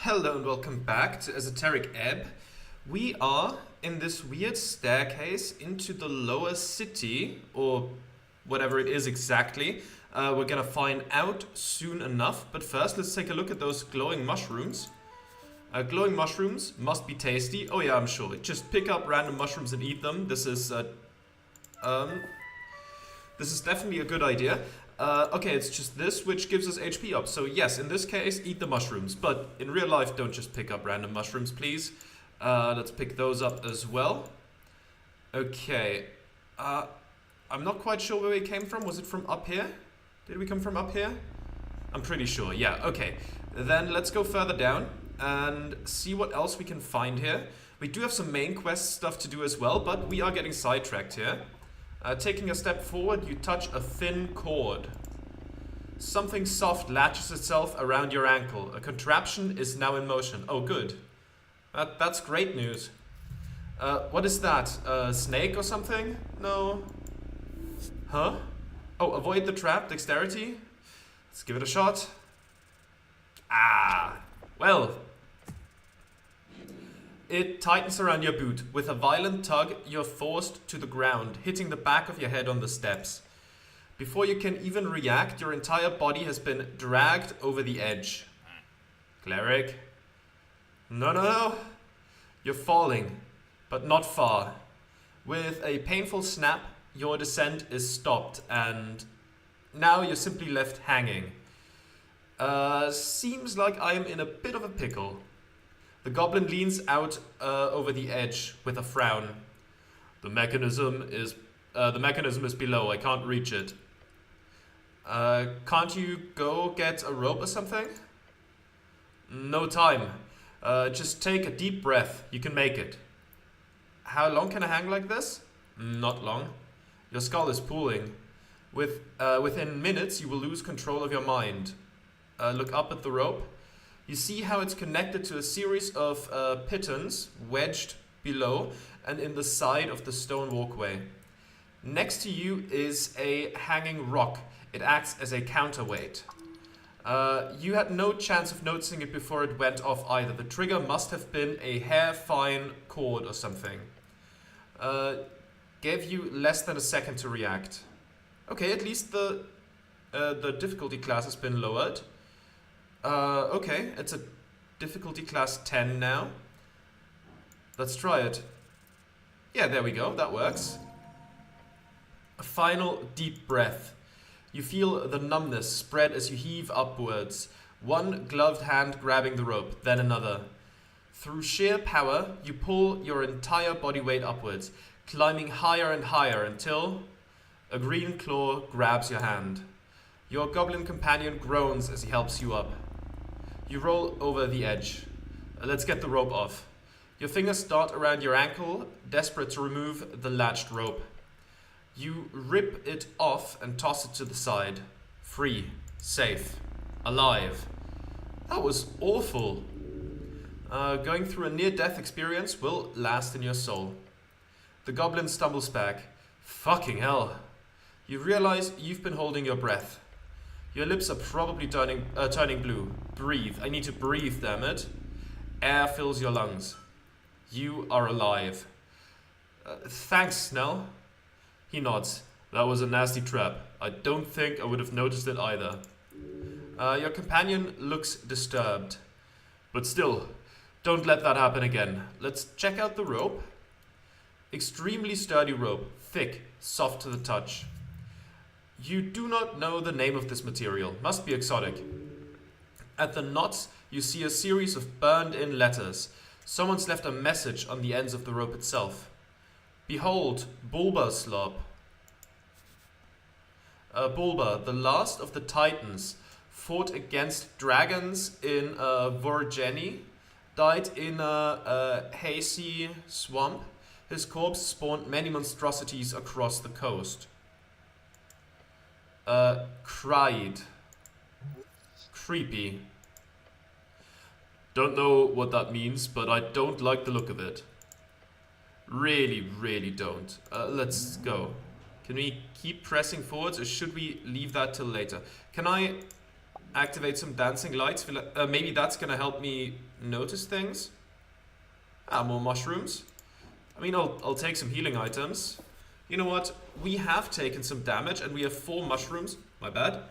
Hello and welcome back to Esoteric Ebb. We are in this weird staircase into the lower city, or whatever it is exactly. We're gonna find out soon enough, but first let's take a look at those glowing mushrooms. Glowing mushrooms must be tasty. Oh yeah, I'm sure. Just pick up random mushrooms and eat them. This is definitely a good idea. Okay, it's just this which gives us HP up. So yes, in this case, eat the mushrooms. But in real life, don't just pick up random mushrooms, please. Let's pick those up as well. Okay. I'm not quite sure where we came from. Was it from up here? Did we come from up here? I'm pretty sure. Yeah, okay. Then let's go further down and see what else we can find here. We do have some main quest stuff to do as well, but we are getting sidetracked here. Taking a step forward, you touch a thin cord. Something soft latches itself around your ankle. A contraption is now in motion. Oh, good. That's great news. What is that? A snake or something? No. Huh? Oh, avoid the trap. Dexterity. Let's give it a shot. Ah. Well. It tightens around your boot. With a violent tug, you're forced to the ground, hitting the back of your head on the steps. Before you can even react, your entire body has been dragged over the edge. Cleric. No. You're falling, but not far. With a painful snap, your descent is stopped, and now you're simply left hanging. Seems like I am in a bit of a pickle. The goblin leans out over the edge with a frown. The mechanism is below. I can't reach it. Can't you go get a rope or something? No time. Just take a deep breath. You can make it. How long can I hang like this? Not long. Your skull is pooling. Within minutes, you will lose control of your mind. Look up at the rope. You see how it's connected to a series of pitons wedged below and in the side of the stone walkway. Next to you is a hanging rock. It acts as a counterweight. You had no chance of noticing it before it went off either. The trigger must have been a hair-fine cord or something. Gave you less than a second to react. Okay, at least the difficulty class has been lowered. Okay, it's a difficulty class 10 now. Let's try it. Yeah, there we go, that works. A final deep breath. You feel the numbness spread as you heave upwards. One gloved hand grabbing the rope, then another. Through sheer power, you pull your entire body weight upwards, climbing higher and higher until a green claw grabs your hand. Your goblin companion groans as he helps you up. You roll over the edge. Let's get the rope off. Your fingers dart around your ankle, desperate to remove the latched rope. You rip it off and toss it to the side. Free, safe, alive. That was awful. Going through a near-death experience will last in your soul. The goblin stumbles back. Fucking hell. You realize you've been holding your breath. Your lips are probably turning blue. Breathe. I need to breathe, damn it. Air fills your lungs. You are alive. Thanks, Snail. He nods. That was a nasty trap. I don't think I would have noticed it either. Your companion looks disturbed. But still, don't let that happen again. Let's check out the rope. Extremely sturdy rope. Thick, soft to the touch. You do not know the name of this material. Must be exotic. At the knots, you see a series of burned-in letters. Someone's left a message on the ends of the rope itself. Behold, Bulba Slob. Bulba, the last of the Titans, fought against dragons in Vorgeni, died in a hazy swamp. His corpse spawned many monstrosities across the coast. Cried. Creepy. Don't know what that means, but I don't like the look of it. Really don't. Let's go. Can we keep pressing forwards, or should we leave that till later? Can I activate some dancing lights. Maybe that's gonna help me notice things. Ah, more mushrooms. I mean, I'll take some healing items. You know what? We have taken some damage and we have 4 mushrooms. My bad.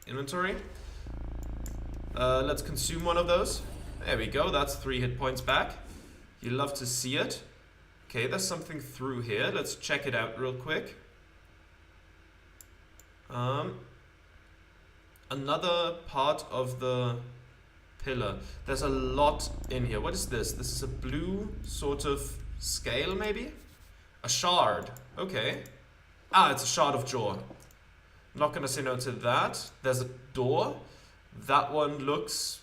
Inventory. Let's consume one of those. There we go. That's 3 hit points back. You love to see it. Okay, there's something through here. Let's check it out real quick. Another part of the pillar. There's a lot in here. What is this? This is a blue sort of scale, maybe? A shard. Okay. Ah, it's a shard of jaw. Not gonna say no to that. There's a door. That one looks,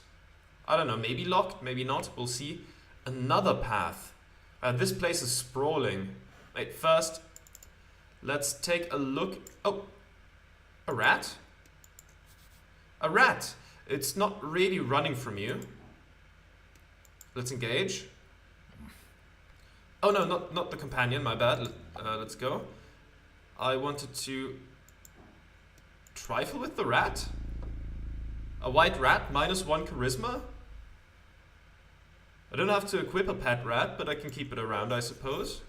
I don't know, maybe locked, maybe not. We'll see. Another path. This place is sprawling. Wait, first, let's take a look. Oh, a rat? A rat. It's not really running from you. Let's engage. Oh no, not the companion, my bad. Let's go. I wanted to trifle with the rat. A white rat, -1 charisma. I don't have to equip a pet rat, but I can keep it around, I suppose.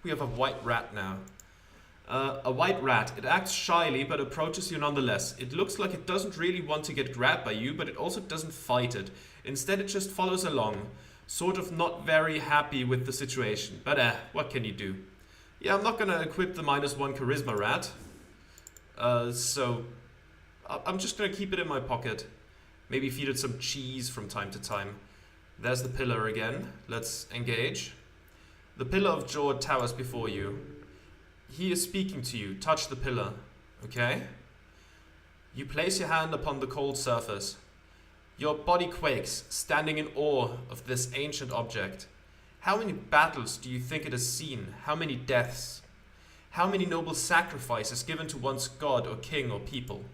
We have a white rat now. A white rat. It acts shyly, but approaches you nonetheless. It looks like it doesn't really want to get grabbed by you, but it also doesn't fight it. Instead, it just follows along. Sort of not very happy with the situation. But what can you do? Yeah, I'm not gonna equip the -1 charisma rat. So I'm just gonna keep it in my pocket. Maybe feed it some cheese from time to time. There's the pillar again. Let's engage. The pillar of jaw towers before you. He is speaking to you. Touch the pillar. Okay? You place your hand upon the cold surface. Your body quakes, standing in awe of this ancient object. How many battles do you think it has seen? How many deaths? How many noble sacrifices given to one's god or king or people?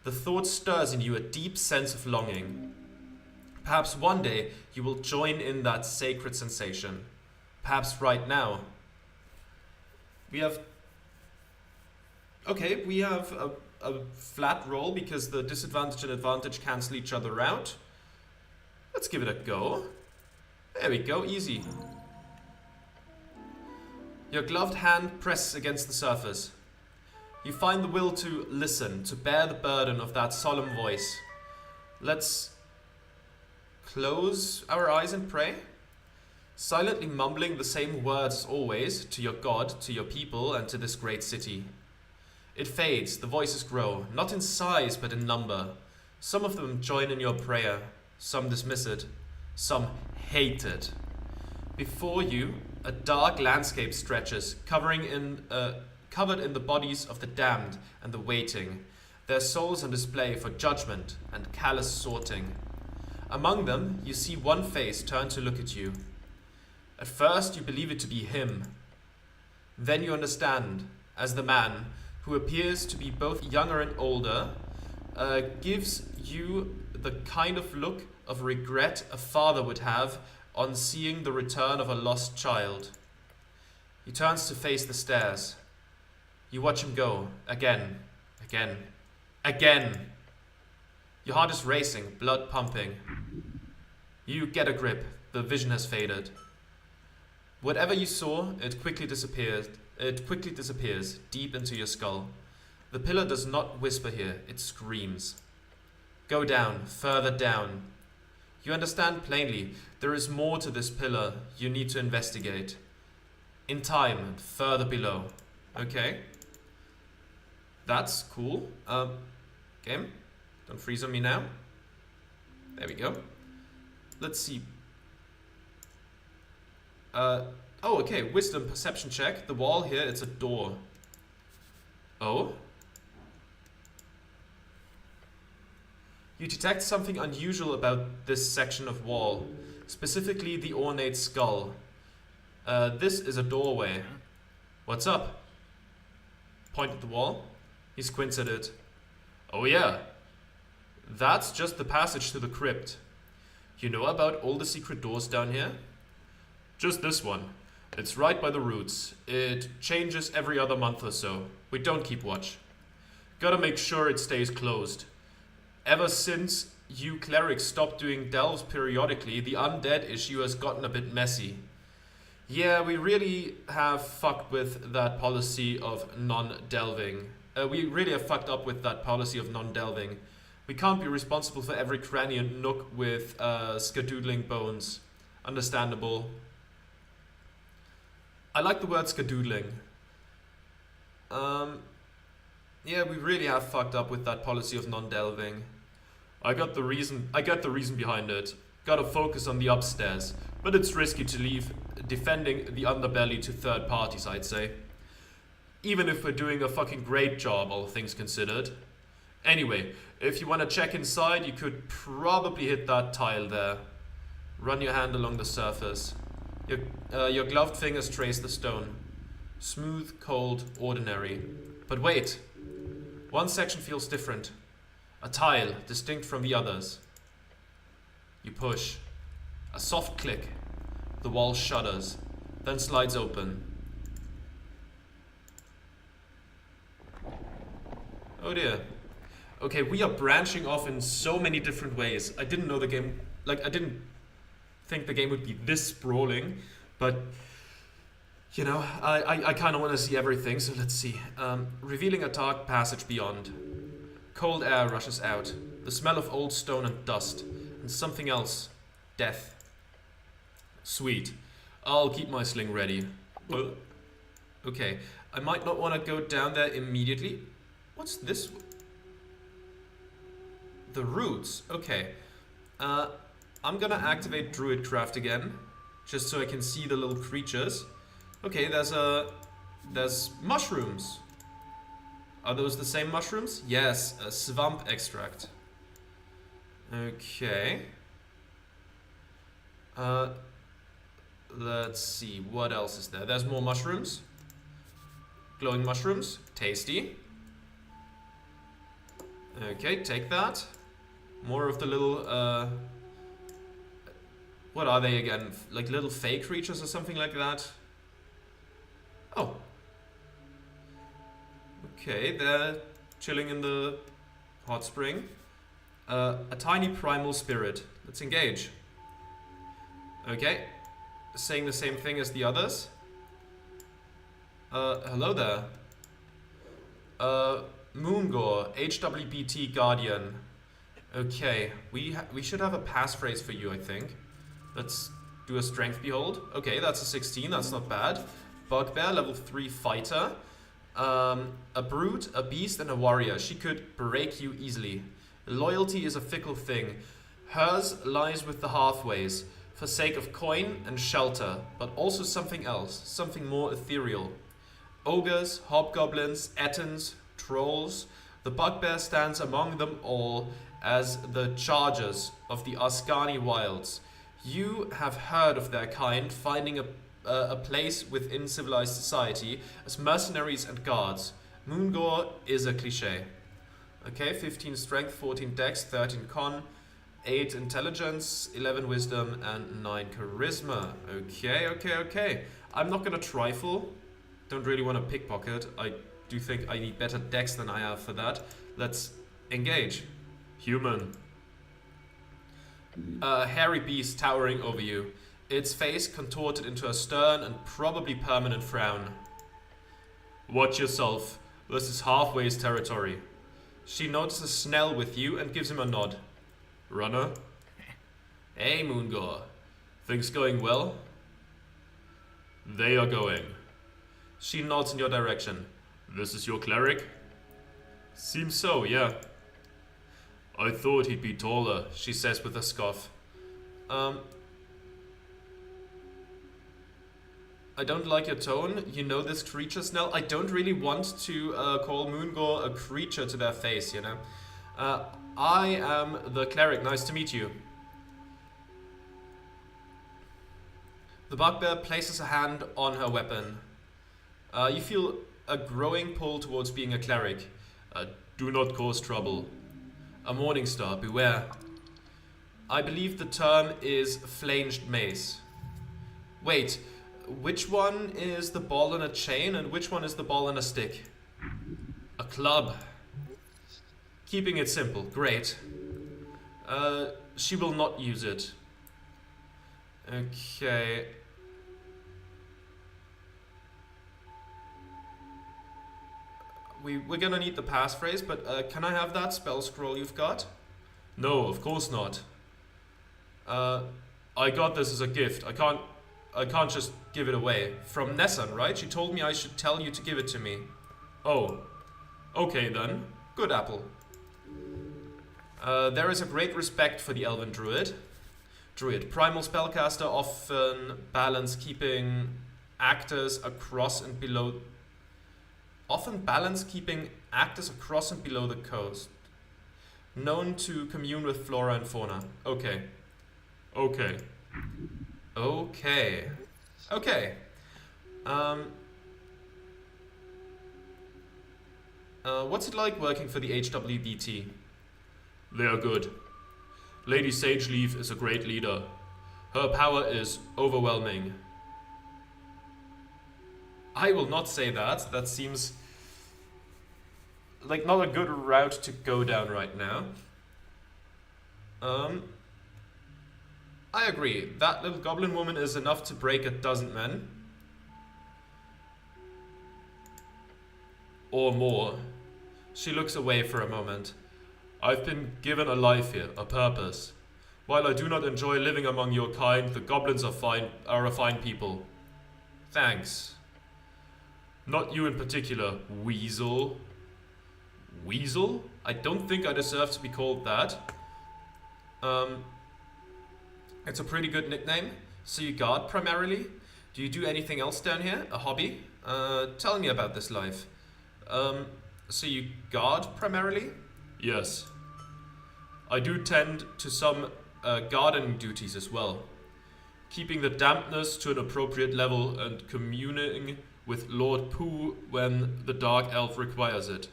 The thought stirs in you a deep sense of longing. Perhaps one day you will join in that sacred sensation. Perhaps right now. We have a flat roll because the disadvantage and advantage cancel each other out. Let's give it a go. There we go, easy. Your gloved hand presses against the surface. You find the will to listen, to bear the burden of that solemn voice. Let's close our eyes and pray. Silently mumbling the same words as always, to your God, to your people, and to this great city. It fades, the voices grow, not in size but in number. Some of them join in your prayer, some dismiss it, some hate it. Before you, a dark landscape stretches, covered in the bodies of the damned and the waiting, their souls on display for judgment and callous sorting. Among them, you see one face turn to look at you. At first, you believe it to be him. Then you understand, as the man, who appears to be both younger and older, gives you the kind of look of regret a father would have on seeing the return of a lost child. He turns to face the stairs. You watch him go, again, again, again. Your heart is racing, blood pumping. You get a grip, the vision has faded. Whatever you saw, it quickly disappears deep into your skull. The pillar does not whisper here, it screams. Go down, further down. You understand plainly, there is more to this pillar you need to investigate. In time, further below. Okay. That's cool. Game, don't freeze on me now. There we go. Let's see. Oh, okay, wisdom perception check. The wall here, it's a door. Oh? You detect something unusual about this section of wall, specifically the ornate skull. This is a doorway. What's up? Point at the wall. He squints at it. Oh yeah. That's just the passage to the crypt. You know about all the secret doors down here? Just this one. It's right by the roots. It changes every other month or so. We don't keep watch. Gotta make sure it stays closed. Ever since you clerics stopped doing delves periodically, the undead issue has gotten a bit messy. Yeah, we really have fucked with that policy of non-delving. We really have fucked up with that policy of non-delving. We can't be responsible for every cranny and nook with skadoodling bones. Understandable. I like the word skadoodling. Yeah, we really have fucked up with that policy of non-delving. I get the reason behind it. Gotta focus on the upstairs, but it's risky to leave defending the underbelly to third parties, I'd say. Even if we're doing a fucking great job, all things considered. Anyway, if you want to check inside, you could probably hit that tile there. Run your hand along the surface. Your gloved fingers trace the stone. Smooth, cold, ordinary. But wait! One section feels different. A tile, distinct from the others. You push. A soft click. The wall shudders, then slides open. Oh dear. Okay, we are branching off in so many different ways. I didn't know the game... Like, I didn't think the game would be this sprawling, but... You know, I kind of want to see everything, so let's see. Revealing a dark passage beyond. Cold air rushes out. The smell of old stone and dust. And something else. Death. Sweet. I'll keep my sling ready. Okay, I might not want to go down there immediately. What's this? The roots. Okay. I'm gonna activate Druidcraft again, just so I can see the little creatures. Okay, there's mushrooms. Are those the same mushrooms? Yes, a swamp extract. Okay. Let's see, what else is there? There's more mushrooms. Glowing mushrooms. Tasty. Okay, take that. More of the little, what are they again? Like little fey creatures or something like that? Oh. Okay, they're chilling in the hot spring. A tiny primal spirit. Let's engage. Okay. Saying the same thing as the others. Hello there. Moongore, HWBT Guardian. Okay, we should have a passphrase for you, I think. Let's do a Strength Behold. Okay, that's a 16, that's not bad. Bugbear, level 3 fighter. A brute, a beast, and a warrior. She could break you easily. Loyalty is a fickle thing. Hers lies with the Halfways, for sake of coin and shelter, but also something else, something more ethereal. Ogres, hobgoblins, ettins, trolls. The bugbear stands among them all as the chargers of the Ascani wilds. You have heard of their kind finding a place within civilized society as mercenaries and guards. Moongore is a cliche. Okay, 15 strength, 14 dex, 13 con, 8 intelligence, 11 wisdom, and 9 charisma. Okay. I'm not gonna trifle. Don't really want to pickpocket. I do think I need better dex than I have for that. Let's engage. Human. A hairy beast towering over you. Its face contorted into a stern and probably permanent frown. Watch yourself. This is Halfway's territory. She notices Snail with you and gives him a nod. Runner? Hey, Moongore. Things going well? They are going. She nods in your direction. This is your cleric? Seems so, yeah. I thought he'd be taller, she says with a scoff. I don't like your tone. You know this creature, Snail. I don't really want to call Moongore a creature to their face, you know. I am the cleric. Nice to meet you. The bugbear places a hand on her weapon. You feel a growing pull towards being a cleric. Do not cause trouble. A morning star, beware. I believe the term is flanged mace. Wait, which one is the ball on a chain and which one is the ball on a stick? A club. Keeping it simple. Great. She will not use it. Okay. We're gonna need the passphrase, but can I have that spell scroll you've got? No, of course not. I got this as a gift. I can't just give it away. From Nessun, right? She told me I should tell you to give it to me. Oh. Okay then. Good apple. There is a great respect for the Elven Druid. Primal spellcaster, often balance keeping actors across and below. Often balance keeping actors across and below the coast. Known to commune with flora and fauna. Okay. Okay. Okay. Okay. What's it like working for the HWBT? They are good. Lady Sageleaf is a great leader. Her power is overwhelming. I will not say that. That seems like not a good route to go down right now. I agree. That little goblin woman is enough to break a dozen men. Or more. She looks away for a moment. I've been given a life here, a purpose. While I do not enjoy living among your kind, the goblins are a fine people. Thanks. Not you in particular, Weasel. Weasel? I don't think I deserve to be called that. It's a pretty good nickname. So you guard primarily? Do you do anything else down here? A hobby? Tell me about this life. So you guard primarily? Yes. I do tend to some gardening duties as well. Keeping the dampness to an appropriate level and communing with Lord Pooh when the Dark Elf requires it.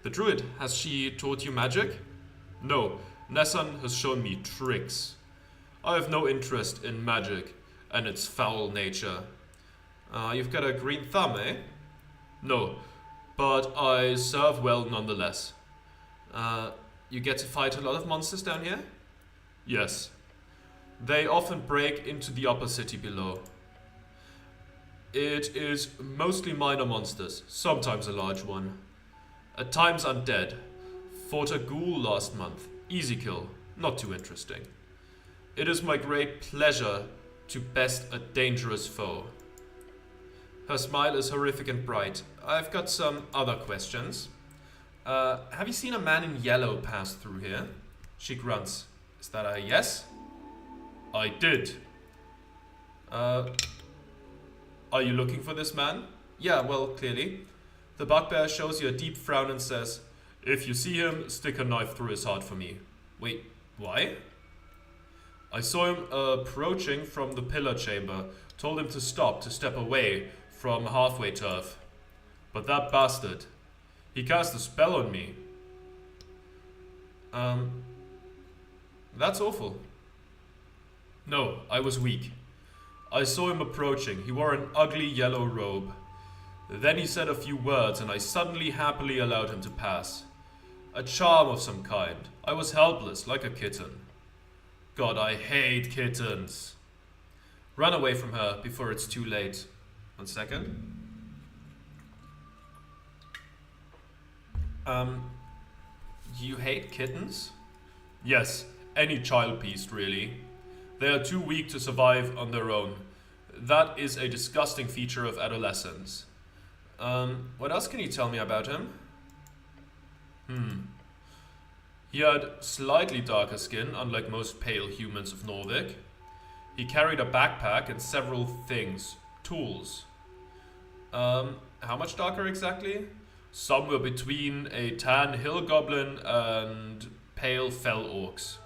The Druid, has she taught you magic? No, Nessun has shown me tricks. I have no interest in magic and its foul nature. You've got a green thumb, eh? No, but I serve well nonetheless. You get to fight a lot of monsters down here? Yes. They often break into the upper city below. It is mostly minor monsters, sometimes a large one. At times undead. Fought a ghoul last month. Easy kill, not too interesting. It is my great pleasure to best a dangerous foe. Her smile is horrific and bright. I've got some other questions. Have you seen a man in yellow pass through here? She grunts. Is that a yes? I did. Are you looking for this man? Yeah, well, clearly. The bugbear shows you a deep frown and says, if you see him, stick a knife through his heart for me. Wait, why? I saw him approaching from the pillar chamber, told him to step away from halfway turf. But that bastard, he cast a spell on me. That's awful. No, I was weak. I saw him approaching. He wore an ugly yellow robe. Then he said a few words and I suddenly happily allowed him to pass. A charm of some kind. I was helpless, like a kitten. God, I hate kittens. Run away from her before it's too late. 1 second. You hate kittens? Yes, any child beast, really. They are too weak to survive on their own. That is a disgusting feature of adolescence. What else can you tell me about him? He had slightly darker skin, unlike most pale humans of Norvik. He carried a backpack and several things. Tools. How much darker exactly? Somewhere between a tan hill goblin and pale fell orcs.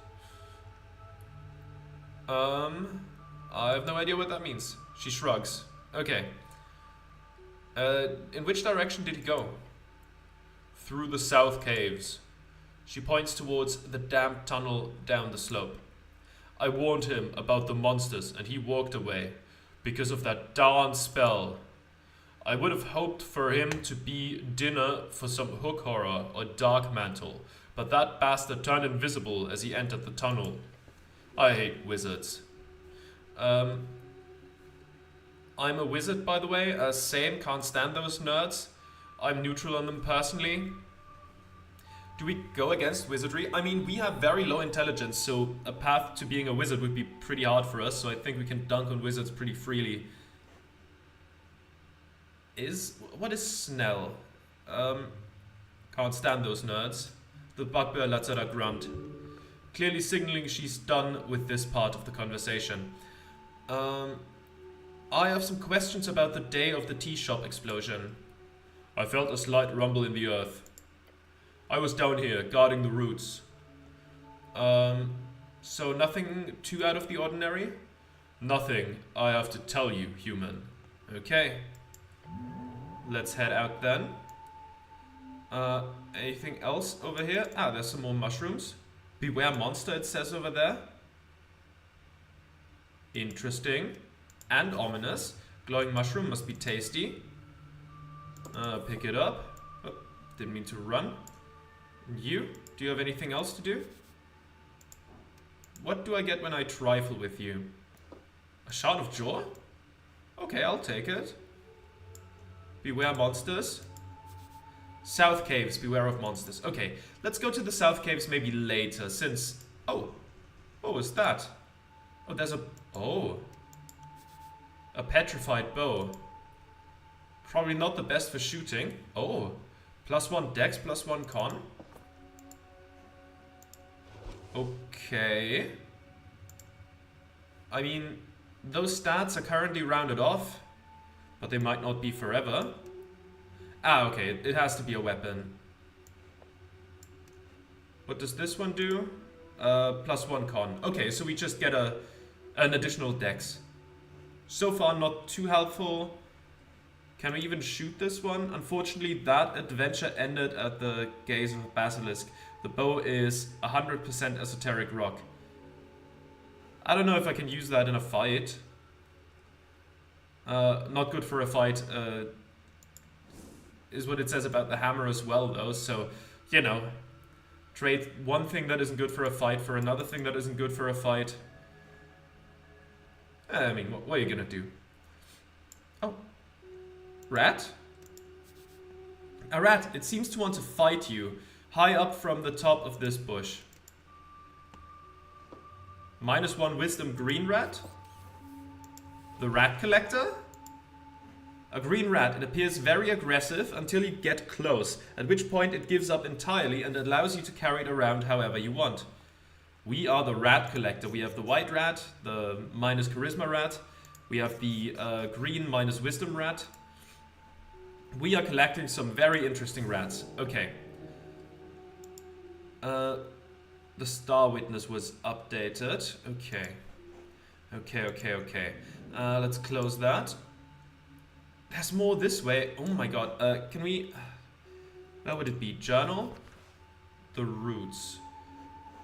I have no idea what that means. She shrugs. Okay. In which direction did he go? Through the south caves. She points towards the damp tunnel down the slope. I warned him about the monsters and he walked away because of that darn spell. I would have hoped for him to be dinner for some hook horror or dark mantle, but that bastard turned invisible as he entered the tunnel. I hate wizards. I'm a wizard, by the way. Same, can't stand those nerds. I'm neutral on them personally. Do we go against wizardry? I mean, we have very low intelligence, so a path to being a wizard would be pretty hard for us, so I think we can dunk on wizards pretty freely. What is Snail? Can't stand those nerds. The bugbear lets out a grunt, clearly signaling she's done with this part of the conversation. I have some questions about the day of the tea shop explosion. I felt a slight rumble in the earth. I was down here, guarding the roots. So nothing too out of the ordinary? Nothing, I have to tell you, human. Okay. Let's head out then. Anything else over here? Ah, there's some more mushrooms. Beware monster, it says over there. Interesting. And ominous. Glowing mushroom must be tasty. Pick it up. Oh, didn't mean to run. You? Do you have anything else to do? What do I get when I trifle with you? A shard of jaw? Okay, I'll take it. Beware monsters. South caves, beware of monsters. Okay, let's go to the south caves maybe later, since... Oh, what was that? Oh, there's a... Oh. A petrified bow. Probably not the best for shooting. Oh, +1 dex, +1 con. Okay. I mean, those stats are currently rounded off, but they might not be forever. Ah, okay, it has to be a weapon. What does this one do? +1 con. Okay, so we just get an additional dex. So far, not too helpful. Can we even shoot this one? Unfortunately, that adventure ended at the gaze of a basilisk. The bow is 100% esoteric rock. I don't know if I can use that in a fight. Not good for a fight, is what it says about the hammer as well, though. So, you know, trade one thing that isn't good for a fight for another thing that isn't good for a fight. I mean, what are you gonna do? Oh. Rat? A rat. It seems to want to fight you. High up from the top of this bush. -1 wisdom green rat? The rat collector? A green rat. It appears very aggressive until you get close, at which point it gives up entirely and allows you to carry it around however you want. We are the rat collector. We have the white rat, the minus charisma rat. We have the green minus wisdom rat. We are collecting some very interesting rats. Okay. The star witness was updated. Okay. Okay. Let's close that. There's more this way. Oh my god. Can we... Where would it be? Journal? The roots.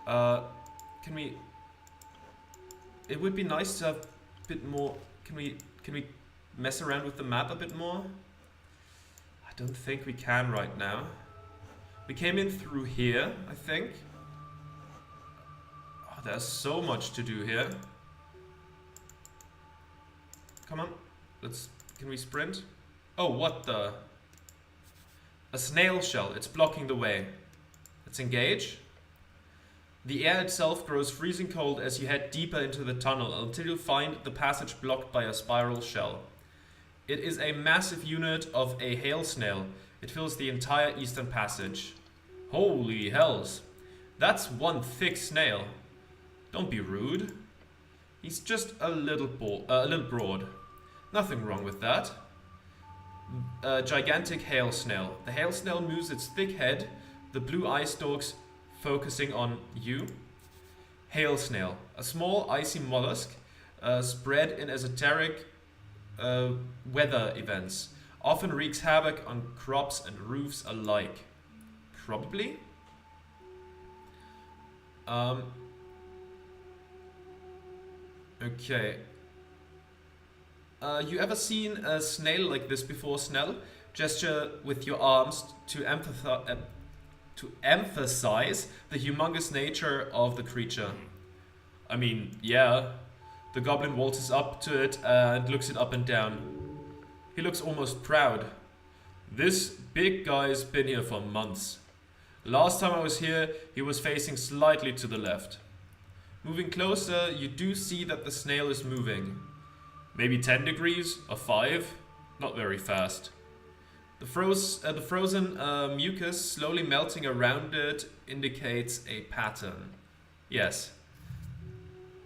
Can we... It would be nice to have a bit more... Can we mess around with the map a bit more? I don't think we can right now. We came in through here, I think. Oh, there's so much to do here. Come on. Can we sprint? Oh, what the... A snail shell. It's blocking the way. Let's engage. The air itself grows freezing cold as you head deeper into the tunnel until you find the passage blocked by a spiral shell. It is a massive unit of a hail snail. It fills the entire eastern passage. Holy hells. That's one thick snail. Don't be rude. He's just a little broad. Nothing wrong with that. A gigantic hail snail. The hail snail moves its thick head, the blue eye stalks focusing on you. Hail snail. A small icy mollusk spread in esoteric weather events. Often wreaks havoc on crops and roofs alike. Probably. Okay. You ever seen a snail like this before, Snail? Gesture with your arms to emphasize the humongous nature of the creature. I mean, yeah. The goblin waltzes up to it and looks it up and down. He looks almost proud. This big guy's been here for months. Last time I was here, he was facing slightly to the left. Moving closer, you do see that the snail is moving. Maybe 10 degrees or 5, not very fast. The frozen mucus slowly melting around it indicates a pattern. Yes.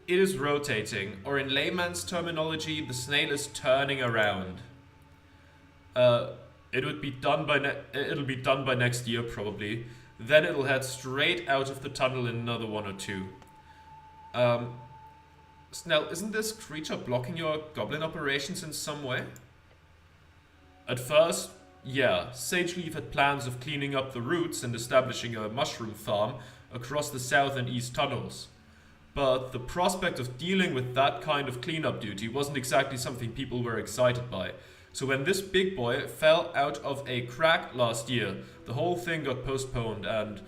It is rotating, or in layman's terminology, the snail is turning around. It'll be done by next year probably. Then it'll head straight out of the tunnel in another 1 or 2. Snail, isn't this creature blocking your goblin operations in some way? At first, yeah, Sage Leaf had plans of cleaning up the roots and establishing a mushroom farm across the south and east tunnels. But the prospect of dealing with that kind of cleanup duty wasn't exactly something people were excited by. So when this big boy fell out of a crack last year, the whole thing got postponed, and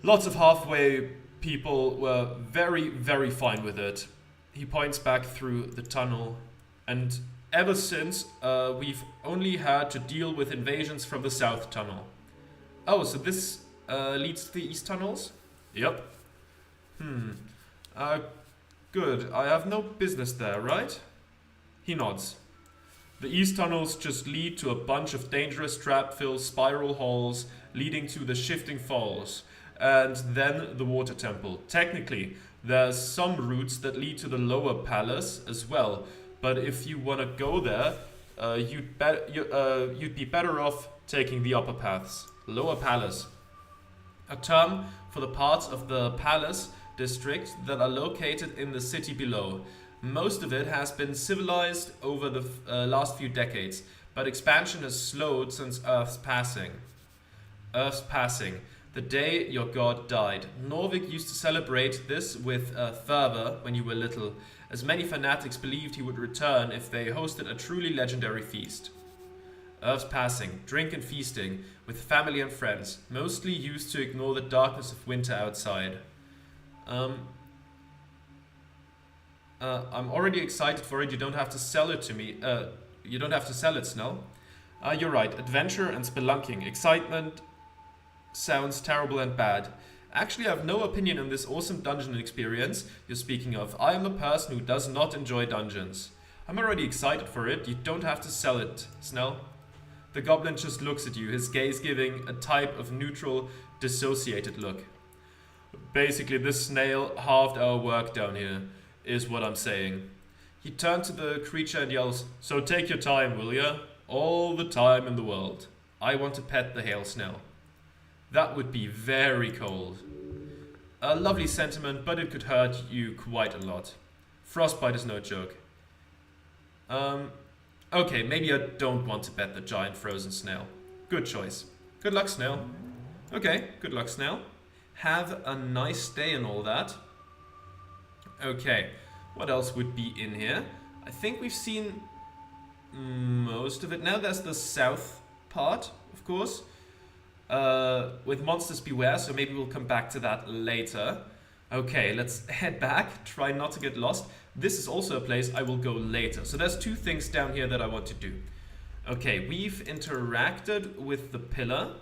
lots of halfway people were very, very fine with it. He points back through the tunnel, and ever since, we've only had to deal with invasions from the south tunnel. Oh, so this leads to the east tunnels? Yep. Good. I have no business there, right? He nods. The east tunnels just lead to a bunch of dangerous trap-filled spiral halls leading to the shifting falls, and then the water temple. Technically, there's some routes that lead to the lower palace as well, but if you want to go there, you'd be better off taking the upper paths. Lower palace. A term for the parts of the palace district that are located in the city below. Most of it has been civilized over the last few decades, but expansion has slowed since Earth's passing. Earth's passing, the day your god died. Norvik used to celebrate this with fervor when you were little, as many fanatics believed he would return if they hosted a truly legendary feast. Earth's passing, drink and feasting, with family and friends, mostly used to ignore the darkness of winter outside. I'm already excited for it. You don't have to sell it to me. You don't have to sell it, Snail. You're right. Adventure and spelunking. Excitement sounds terrible and bad. Actually, I have no opinion on this awesome dungeon experience you're speaking of. I am a person who does not enjoy dungeons. I'm already excited for it. You don't have to sell it, Snail. The goblin just looks at you, his gaze giving a type of neutral, dissociated look. Basically, this snail halved our work down here, is what I'm saying. He turned to the creature and yells, "So take your time, will ya? All the time in the world. I want to pet the hail snail." That would be very cold. A lovely sentiment, but it could hurt you quite a lot. Frostbite is no joke. Okay, maybe I don't want to pet the giant frozen snail. Good choice. Good luck, Snail. Okay, good luck, Snail. Have a nice day and all that. Okay, what else would be in here? I think we've seen most of it. Now there's the south part, of course, with Monsters Beware, so maybe we'll come back to that later. Okay, let's head back, try not to get lost. This is also a place I will go later. So there's two things down here that I want to do. Okay, we've interacted with the pillar.